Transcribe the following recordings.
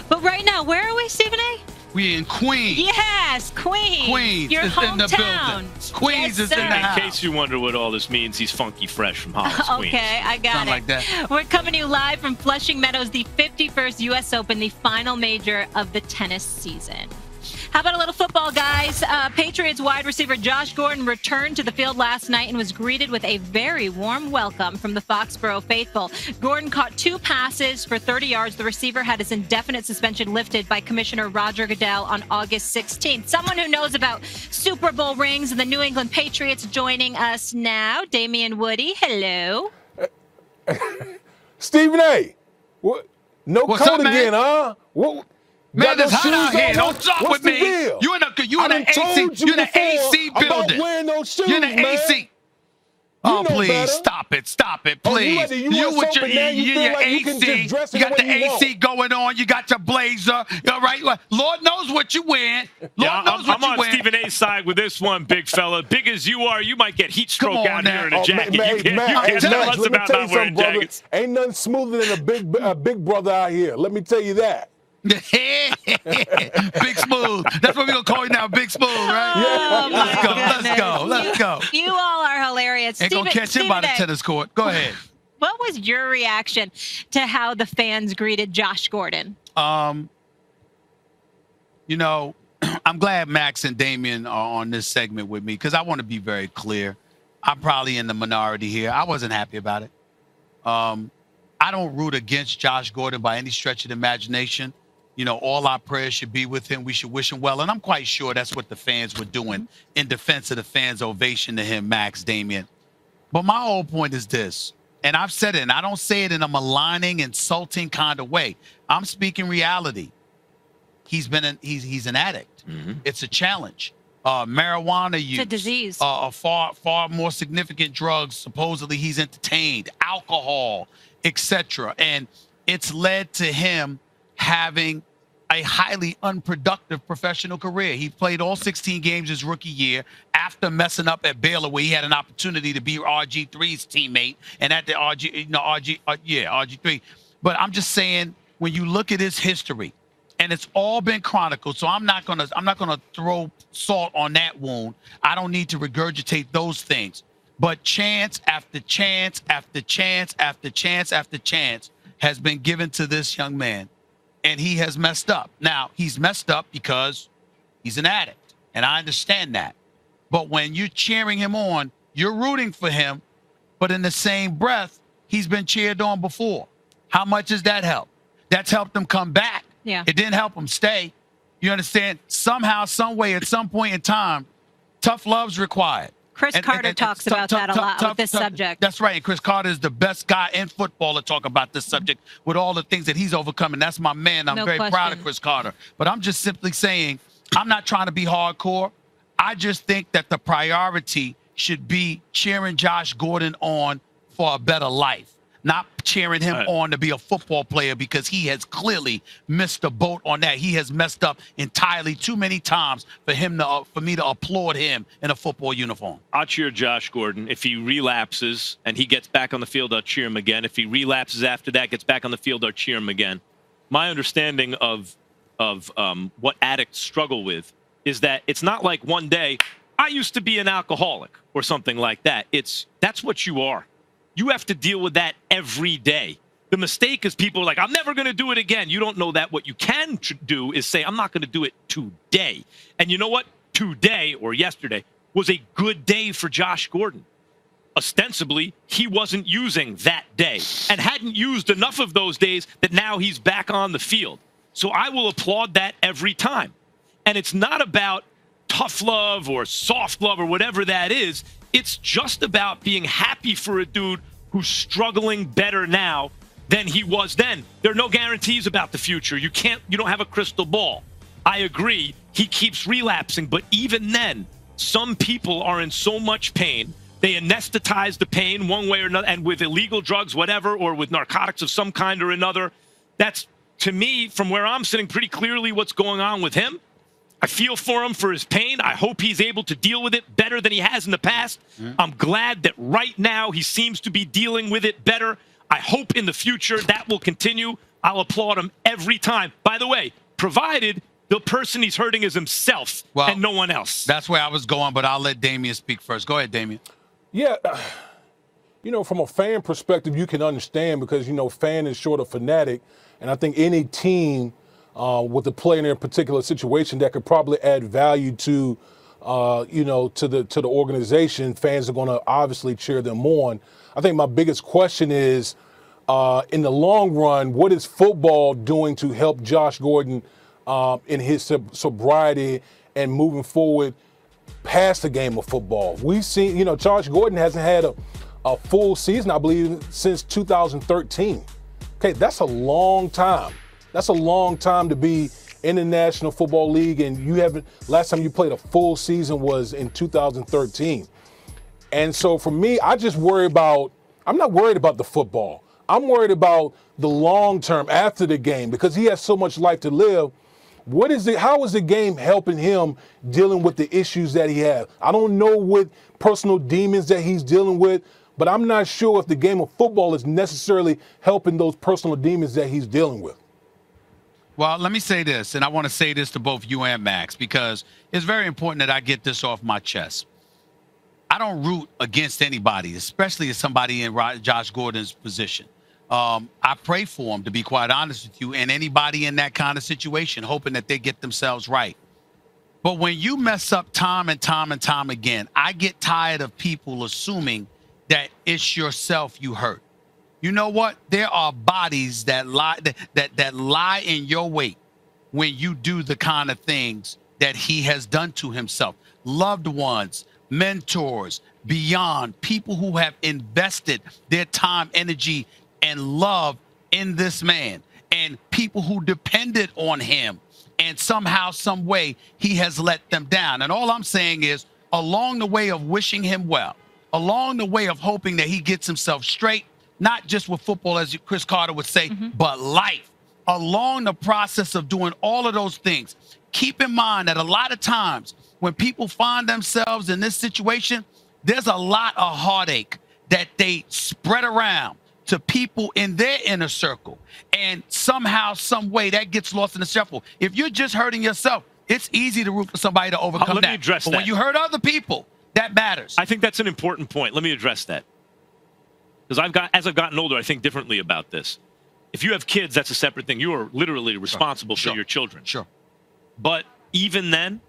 But right now, where are we, Stephen A? We in Queens. Yes, Queens. Queens Your is hometown. in the building. Queens is in the house. In case you wonder what all this means, he's funky fresh from Hollis, Queens. Okay, I got Something it. like that. We're coming to you live from Flushing Meadows, the 51st U.S. Open, the final major of the tennis season. How about a little football, guys? Patriots wide receiver Josh Gordon returned to the field last night and was greeted with a very warm welcome from the Foxborough faithful. Gordon caught 2 passes for 30 yards. The receiver had his indefinite suspension lifted by Commissioner Roger Goodell on August 16th. Someone who knows about Super Bowl rings and the New England Patriots joining us now. Damian Woody, hello. Stephen A. What? No What's coat up, man? again, huh? What? Man, got it's no hot out shoes here. on? Don't talk What's with the me. deal? You in the I done AC. told you You in the before AC about building. wearing those shoes, You in the man. AC. You Oh, know please, better. stop it, Oh, you please. at the US Open, now you feel your like you can AC. just dress You it got the the way you AC want. going on. You got your blazer. All right, Lord knows what you wearing. Lord knows what I'm you on wearing. Stephen A's side with this one, big fella. Big as you are, you might get heat stroke on out now. here in a jacket. You Max, can't tell Max, us let me about tell not you wearing something, brother. jackets. Ain't nothing smoother than a big brother out here. Let me tell you that. Big Smooth. That's what we're going to call you now, Big Smooth, right? Oh, my Let's go. goodness. Let's go. You all are hilarious. Ain't going to catch him by the Stephen A., tennis court. Go ahead. what was your reaction to how the fans greeted Josh Gordon? You know, I'm glad Max and Damian are on this segment with me because I want to be very clear. I'm probably in the minority here. I wasn't happy about it. I don't root against Josh Gordon by any stretch of the imagination. You know, all our prayers should be with him. We should wish him well. And I'm quite sure that's what the fans were doing in defense of the fans' ovation to him, Max, Damian. But my whole point is this, and I've said it, and I don't say it in a maligning, insulting kind of way. I'm speaking reality. He's an addict. It's a challenge. Marijuana use. It's a disease. Far more significant drugs. Supposedly he's entertained, alcohol, etc. And it's led to him having a highly unproductive professional career. He played all 16 games his rookie year after messing up at Baylor, where he had an opportunity to be RG3's teammate, and at the RG3. But I'm just saying, when you look at his history, and it's all been chronicled, so I'm not gonna throw salt on that wound. I don't need to regurgitate those things. But chance after chance after chance after chance after chance has been given to this young man. And he has messed up. Now, he's messed up because he's an addict, and I understand that. But when you're cheering him on, you're rooting for him, but in the same breath, he's been cheered on before. How much does that help? That's helped him come back. Yeah. It didn't help him stay. You understand? Somehow, some way, at some point in time, tough love's required. Chris Carter talks about that a lot with this subject. That's right. And Chris Carter is the best guy in football to talk about this subject with all the things that he's overcoming. That's my man. I'm very proud of Chris Carter. But I'm just simply saying, I'm not trying to be hardcore. I just think that the priority should be cheering Josh Gordon on for a better life, not cheering him on to be a football player, because he has clearly missed the boat on that. He has messed up entirely too many times for me to applaud him in a football uniform. I'll cheer Josh Gordon. If he relapses and he gets back on the field, I'll cheer him again. If he relapses after that, gets back on the field, I'll cheer him again. My understanding of what addicts struggle with is that it's not like one day, I used to be an alcoholic or something like that. That's what you are. You have to deal with that every day. The mistake is people are like, I'm never going to do it again. You don't know that. What you can do is say, I'm not going to do it today. And you know what? Today or yesterday was a good day for Josh Gordon. Ostensibly, he wasn't using that day and hadn't used enough of those days that now he's back on the field. So I will applaud that every time. And it's not about tough love or soft love or whatever that is. It's just about being happy for a dude who's struggling better now than he was then. There are no guarantees about the future. You don't have a crystal ball. I agree. He keeps relapsing, but even then, some people are in so much pain. They anesthetize the pain one way or another, and with illegal drugs, whatever, or with narcotics of some kind or another. That's, to me, from where I'm sitting, pretty clearly what's going on with him. I feel for him for his pain. I hope he's able to deal with it better than he has in the past. I'm glad that right now he seems to be dealing with it better. I hope in the future that will continue. I'll applaud him every time. By the way, provided the person he's hurting is himself and no one else. That's where I was going, but I'll let Damian speak first. Go ahead, Damian. Yeah, from a fan perspective, you can understand because, fan is short of fanatic. And I think any team with a player in a particular situation that could probably add value to, to the organization, fans are going to obviously cheer them on. I think my biggest question is, in the long run, what is football doing to help Josh Gordon in his sobriety and moving forward past the game of football? We've seen, Josh Gordon hasn't had a full season, I believe, since 2013. Okay, that's a long time. That's a long time to be in the National Football League, and last time you played a full season was in 2013. And so for me, I'm not worried about the football. I'm worried about the long term after the game because he has so much life to live. How is the game helping him dealing with the issues that he has? I don't know what personal demons that he's dealing with, but I'm not sure if the game of football is necessarily helping those personal demons that he's dealing with. Well, let me say this, and I want to say this to both you and Max because it's very important that I get this off my chest. I don't root against anybody, especially as somebody in Josh Gordon's position. I pray for him, to be quite honest with you, and anybody in that kind of situation, hoping that they get themselves right. But when you mess up time and time and time again, I get tired of people assuming that it's yourself you hurt. You know what? There are bodies that lie in your wake when you do the kind of things that he has done to himself. Loved ones, mentors, beyond, people who have invested their time, energy, and love in this man, and people who depended on him, and somehow, some way, he has let them down. And all I'm saying is, along the way of wishing him well, along the way of hoping that he gets himself straight, not just with football, as Chris Carter would say, but life, along the process of doing all of those things, keep in mind that a lot of times when people find themselves in this situation, there's a lot of heartache that they spread around to people in their inner circle. And somehow, some way, that gets lost in the shuffle. If you're just hurting yourself, it's easy to root for somebody to overcome Let me address that. that. But when you hurt other people, that matters. I think that's an important point. Let me address that. Because as I've gotten older, I think differently about this. If you have kids, that's a separate thing. You are literally responsible for your children. Sure. But even then,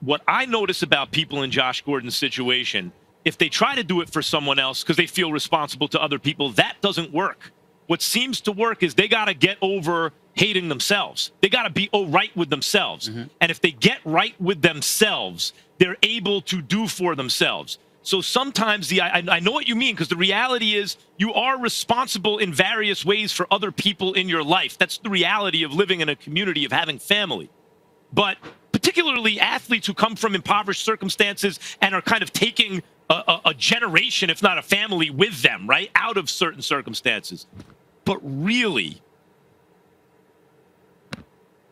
what I notice about people in Josh Gordon's situation, if they try to do it for someone else because they feel responsible to other people, that doesn't work. What seems to work is they got to get over hating themselves. They got to be right with themselves. And if they get right with themselves, they're able to do for themselves. So sometimes I know what you mean, because the reality is you are responsible in various ways for other people in your life. That's the reality of living in a community, of having family. But particularly athletes who come from impoverished circumstances and are kind of taking a generation, if not a family, with them, right, out of certain circumstances. But really,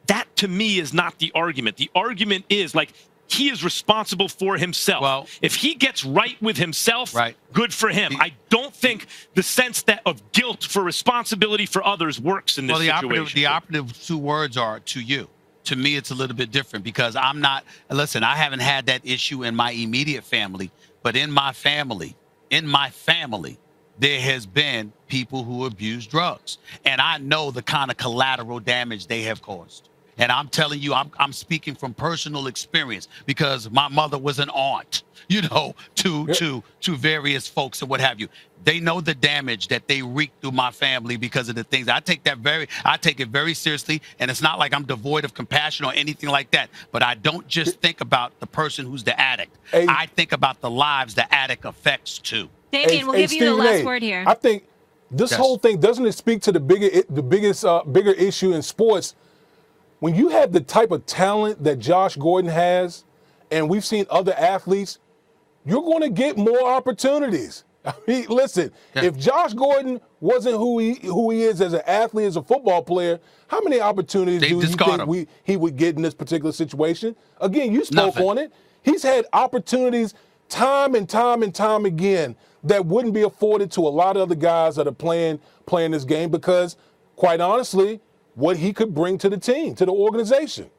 that to me is not the argument. The argument is, like, he is responsible for himself. Well, if he gets right with himself, good for him. I don't think the sense of guilt for responsibility for others works in this situation. The operative two words are to you. To me, it's a little bit different because I'm not, listen, I haven't had that issue in my immediate family, but in my family, there has been people who abuse drugs. And I know the kind of collateral damage they have caused. And I'm telling you, I'm speaking from personal experience because my mother was an aunt, to various folks and what have you. They know the damage that they wreaked through my family because of the things. I take it very seriously, and it's not like I'm devoid of compassion or anything like that. But I don't just think about the person who's the addict. I think about the lives the addict affects too. Damian, we'll give you the last word here. I think this whole thing, doesn't it speak to the bigger issue in sports? When you have the type of talent that Josh Gordon has, and we've seen other athletes, you're going to get more opportunities. I mean, listen, if Josh Gordon wasn't who he is as an athlete, as a football player, how many opportunities do you think he would get in this particular situation? Again, you spoke on it. He's had opportunities time and time and time again that wouldn't be afforded to a lot of other guys that are playing this game because quite honestly, what he could bring to the team, to the organization.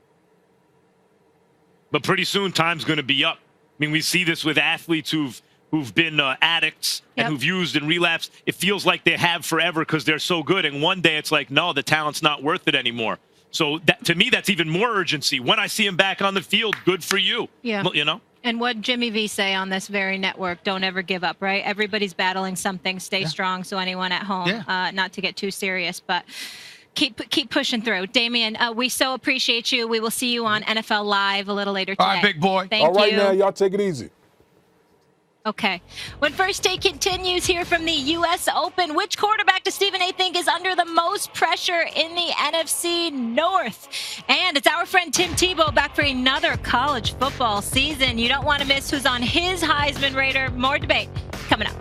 But pretty soon, time's going to be up. I mean, we see this with athletes who've been addicts and who've used and relapsed. It feels like they have forever because they're so good. And one day it's like, no, the talent's not worth it anymore. So to me, that's even more urgency. When I see him back on the field, good for you. Yeah. You know? And what Jimmy V say on this very network, don't ever give up, right? Everybody's battling something. Stay strong. So anyone at home, not to get too serious, but keep pushing through. Damian, we so appreciate you. We will see you on NFL Live a little later today. All right, big boy. Thank you. All right, now, y'all take it easy. Okay. When First Take continues here from the U.S. Open, which quarterback does Stephen A. think is under the most pressure in the NFC North? And it's our friend Tim Tebow back for another college football season. You don't want to miss who's on his Heisman radar. More debate coming up.